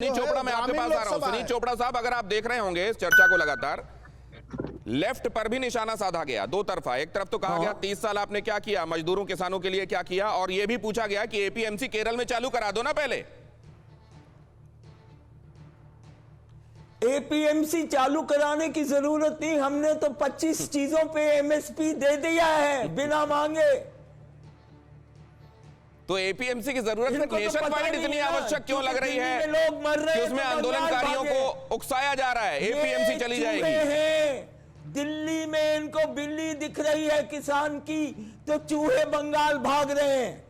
सुनील चोपड़ा, मैं आपके पास आ रहा हूं। सुनील चोपड़ा साहब, अगर आप देख रहे होंगे इस चर्चा को लगातार, लेफ्ट पर भी निशाना साधा गया दो तरफा। एक तरफ तो कहा गया 30 साल आपने क्या किया, मजदूरों किसानों के लिए क्या किया, और यह भी पूछा गया कि एपीएमसी केरल में चालू करा दो ना पहले। एपीएमसी चालू कराने की जरूरत नहीं, हमने तो 25 चीजों पे एमएसपी दे दिया है बिना मांगे। तो एपीएमसी की जरूरत नेशन वाइड इतनी आवश्यक क्यों लग रही है लोग मर रहे कि उसमें आंदोलनकारियों को उकसाया जा रहा है एपीएमसी चली जाएगी। दिल्ली में इनको बिल्ली दिख रही है किसान की, तो चूहे बंगाल भाग रहे हैं।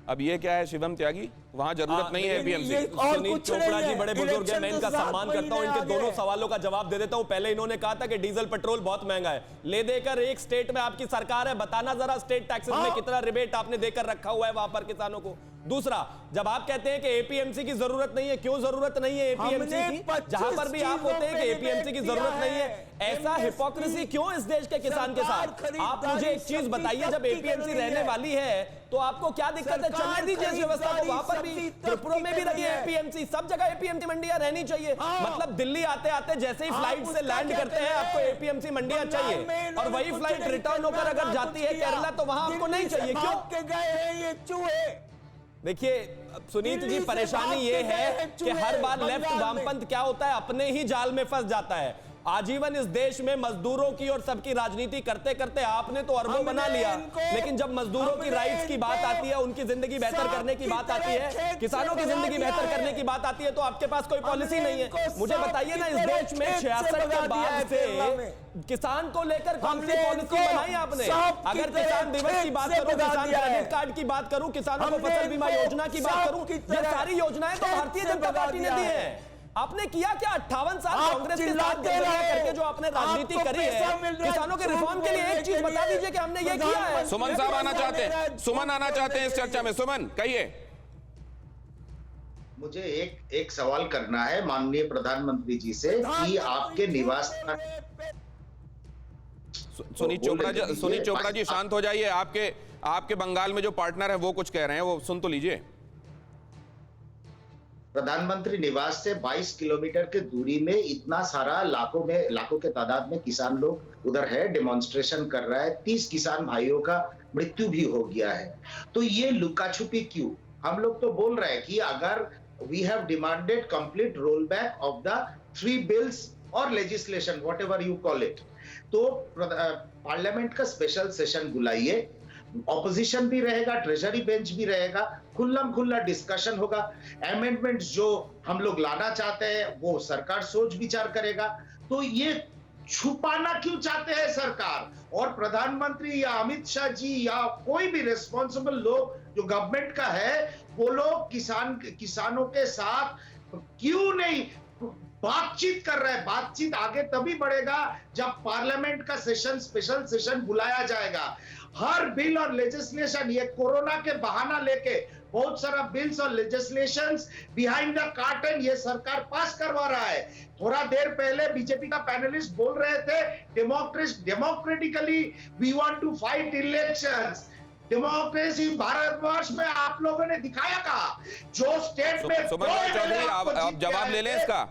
अब ये क्या है शिवम त्यागी, वहां जरूरत नहीं है एपीएमसी। सुनील चोपड़ा जी बड़े बुजुर्ग हैं, मैं इनका सम्मान करता हूं, इनके दोनों सवालों का जवाब दे देता हूं। पहले इन्होंने कहा था कि डीजल पेट्रोल बहुत महंगा है, ले देकर एक स्टेट में आपकी सरकार है, बताना जरा स्टेट टैक्सेस में कितना रिबेट आपने देकर रखा हुआ है वहां पर किसानों को। दूसरा, जब आप कहते हैं कि एपीएमसी की जरूरत नहीं है, क्यों जरूरत नहीं है एपीएमसी की? जहां पर भी आप होते हैं कि एपीएमसी की जरूरत नहीं है, ऐसा हिपोक्रेसी क्यों इस देश के किसान के साथ? आप मुझे एक चीज बताइए, जब एपीएमसी रहने वाली है तो आपको क्या दिक्कत है? चलने दीजिए इस व्यवस्था को। वहां पर भी त्रिपुरा में भी लगी है एपीएमसी, सब जगह एपीएमसी मंडियां रहनी चाहिए। मतलब दिल्ली आते आते जैसे ही फ्लाइट से लैंड करते हैं आपको एपीएमसी मंडियां चाहिए, और वही फ्लाइट रिटर्न होकर अगर जाती है केरला तो वहां आपको नहीं चाहिए। क्यों गए हैं ये चूहे? देखिए सुनीत जी, परेशानी ये है कि हर बार लेफ्ट वामपंथ क्या होता है, अपने ही जाल में फंस जाता है। आजीवन इस देश में मजदूरों की और सबकी राजनीति करते करते आपने तो अरबों बना लिया, लेकिन जब मजदूरों की राइट्स की बात आती है, उनकी जिंदगी बेहतर करने की बात आती है, किसानों की जिंदगी बेहतर करने की बात आती है, तो आपके पास कोई पॉलिसी नहीं है। मुझे बताइए ना, इस देश में 66 के बाद से किसान को लेकर कौन सी पॉलिसी बनाई आपने? अगर किसान दिवस की बात करूं, किसान क्रेडिट कार्ड की बात करूं, किसानों को फसल बीमा योजना की बात करूं, ये सारी योजनाएं तो भारतीय जनता पार्टी ने दी है। आपने किया क्या 58 साल कांग्रेस के साथ करके जो आपने राजनीति करी है किसानों के रिफॉर्म के लिए? एक चीज बता दीजिए कि हमने ये किया है। सुमन साहब आना चाहते हैं, सुमन आना चाहते हैं इस चर्चा में। सुमन कहिए। मुझे एक सवाल करना है माननीय प्रधानमंत्री जी से कि आपके निवास सुनील चोपड़ा जी शांत हो जाइए। आपके बंगाल में जो पार्टनर है वो कुछ कह रहे हैं, वो सुन तो लीजिए। प्रधानमंत्री निवास से 22 किलोमीटर की दूरी में इतना सारा लाखों के तादाद में किसान लोग उधर है, डेमोन्स्ट्रेशन कर रहा है। 30 किसान भाइयों का मृत्यु भी हो गया है। तो ये लुका छुपी क्यों? हम लोग तो बोल रहे हैं कि अगर we have demanded complete roll back of the 3 bills और legislation whatever you call it, तो पार्लियामेंट का स्पेशल सेशन बुलाइए, ऑपोजिशन भी रहेगा, ट्रेजरी बेंच भी रहेगा, खुल्ला डिस्कशन होगा। अमेंडमेंट्स जो हम लोग लाना चाहते हैं वो सरकार सोच विचार करेगा। तो ये छुपाना क्यों चाहते हैं सरकार और प्रधानमंत्री या अमित शाह जी या कोई भी रिस्पॉन्सिबल लोग जो गवर्नमेंट का है, वो लोग किसानों के साथ क्यों नहीं बातचीत कर रहे हैं? बातचीत आगे तभी बढ़ेगा जब पार्लियामेंट का सेशन, स्पेशल सेशन बुलाया जाएगा। हर बिल और लेजिस्लेशन, ये कोरोना के बहाना लेके बहुत सारा बिल्स और लेजिस्लेशंस बिहाइंड द कर्टन ये सरकार पास करवा रहा है। थोड़ा देर पहले बीजेपी का पैनलिस्ट बोल रहे थे democratically we want to fight elections. Democracy Bharatvarsh में आप लोगों ने दिखाया कहा? जो स्टेट में चौधरी आप जवाब ले लें इसका।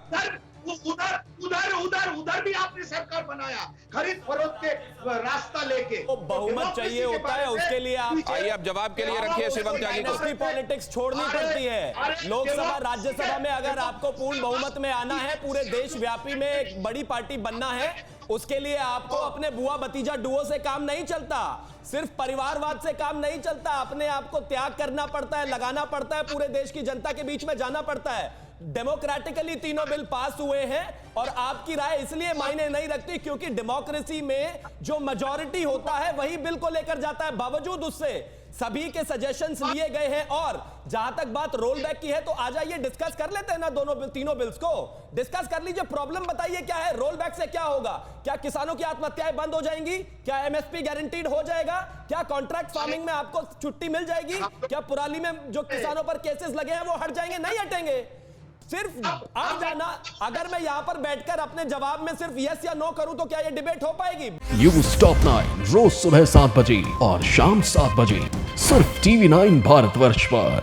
उधर भी आपने सरकार बनाया खरीद फरोख्त के रास्ता लेके। तो बहुमत चाहिए होता है, उसके लिए आप आइए अब जवाब के लिए रखिए शिवम त्यागी को। पॉलिटिक्स छोड़नी पड़ती है। लोकसभा राज्यसभा में अगर आपको पूर्ण बहुमत में आना है, पूरे देश व्यापी में एक बड़ी पार्टी बनना है, उसके लिए आपको अपने बुआ भतीजा डुओ से काम नहीं चलता, सिर्फ परिवारवाद से काम नहीं चलता। अपने आप को त्याग करना पड़ता है, लगाना पड़ता है, पूरे देश की जनता के बीच में जाना पड़ता है। डेमोक्रेटिकली तीनों बिल पास हुए हैं, और आपकी राय इसलिए मायने नहीं रखती क्योंकि डेमोक्रेसी में जो मेजॉरिटी होता है वही बिल को लेकर जाता है। बावजूद उससे सभी के सजेशंस लिए गए हैं। और जहां तक बात रोल बैक की है, तो आ जाइए डिस्कस कर लेते हैं ना, तीनों बिल्स को डिस्कस कर लीजिए। प्रॉब्लम बताइए क्या है? रोल बैक से क्या होगा? क्या किसानों की आत्महत्याएं बंद हो जाएंगी? क्या एमएसपी गारंटीड हो जाएगा? क्या कॉन्ट्रैक्ट फार्मिंग में आपको छुट्टी मिल जाएगी? क्या पुराली में जो किसानों पर केसेस लगे हैं वो हट जाएंगे? नहीं हटेंगे। सिर्फ आप जाना, अगर मैं यहां पर बैठकर अपने जवाब में सिर्फ यस या नो करूं तो क्या ये डिबेट हो पाएगी? न्यूज़ टॉप 9 रोज सुबह 7 बजे और शाम 7 बजे सिर्फ TV9 भारतवर्ष पर।